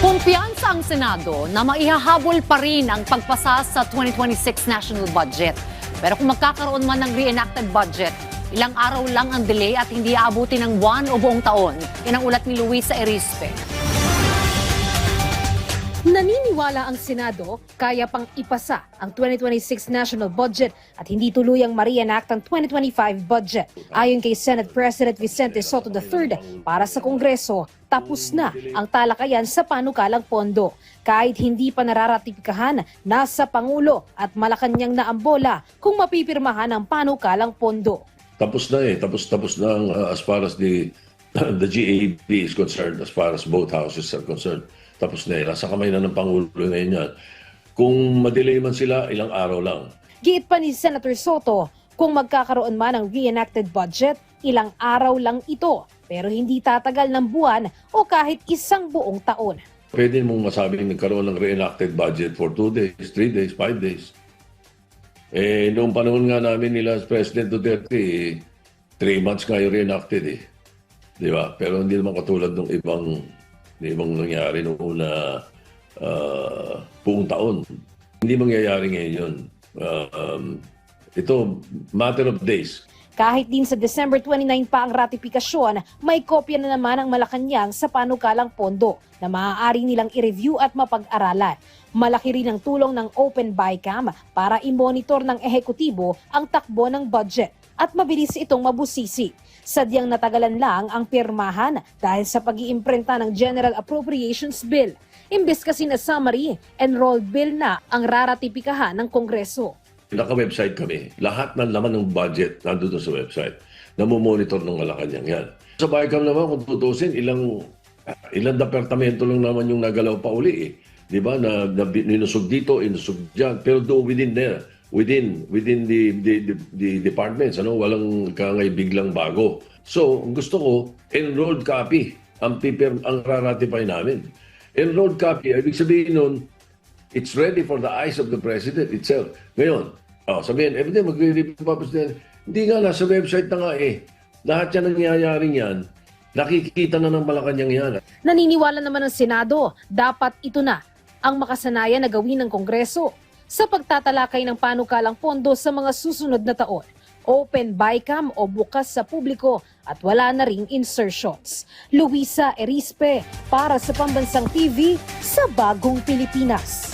Kumpiyansa ang Senado na maihahabol pa rin ang pagpasa sa 2026 national budget. Pero kung magkakaroon man ng reenacted budget, ilang araw lang ang delay at hindi aabuti ng buwan o buong taon. Yan ang ulat ni Luisa Erispe. Naniniwala ang Senado kaya pang ipasa ang 2026 national budget at hindi tuluyang ma-reenact ang 2025 budget. Ayon kay Senate President Vicente Sotto III, para sa Kongreso, tapos na ang talakayan sa panukalang pondo. Kahit hindi pa nararatipikahan, nasa Pangulo at Malacanang na ang bola kung mapipirmahan ang panukalang pondo. Tapos na tapos na as far as the GAB is concerned, as far as both houses are concerned. Tapos na nasa kamay na ng Pangulo ngayon yan. Kung madelay man sila, ilang araw lang. Giit pa ni Senator Sotto, kung magkakaroon man ng reenacted budget, ilang araw lang ito. Pero hindi tatagal ng buwan o kahit isang buong taon. Pwede mong masabing nagkaroon ng reenacted budget for 2 days, 3 days, 5 days. Noong panahon nga namin nila President Duterte, 3 months nga yung reenacted eh. Di ba? Pero hindi naman katulad ng ibang nangyari noong na buong taon. Hindi mangyayari ngayon yun. Ito, matter of days. Kahit din sa December 29 pa ang ratifikasyon, may kopya na naman ang Malacanang sa panukalang pondo na maaari nilang i-review at mapag-aralan. Malaki rin ang tulong ng Open BICAM para i-monitor ng ehekutibo ang takbo ng budget at mabilis itong mabusisi. Sadyang natagalan lang ang pirmahan dahil sa pag-iimprenta ng General Appropriations Bill. Imbes kasi na summary, enrolled bill na ang raratipikahan ng Kongreso. Naka-website kami. Lahat ng laman ng budget nandun sa website. Namomonitor ng Malacanang yan. Sa BICAM naman, kung tutusin, ilang departamento lang naman yung nagalaw pa uli eh. Di ba? Na inusog dito, inusog dyan. Pero do within there, within the departments, walang kangay biglang bago. So, gusto ko, enrolled copy ang raratify namin. Enrolled copy, ibig sabihin nun, it's ready for the eyes of the President itself. Ngayon, sabihin, magre-review pa President. Hindi nga, nasa website na nga eh. Lahat yan nangyayaring yan, nakikita na ng Malacanang yan. Naniniwala naman ng Senado, dapat ito na ang makasanayan na gawin ng Kongreso sa pagtatalakay ng panukalang pondo sa mga susunod na taon. Open BICAM o bukas sa publiko at wala na ring insertions. Luisa Erispe para sa Pambansang TV sa Bagong Pilipinas.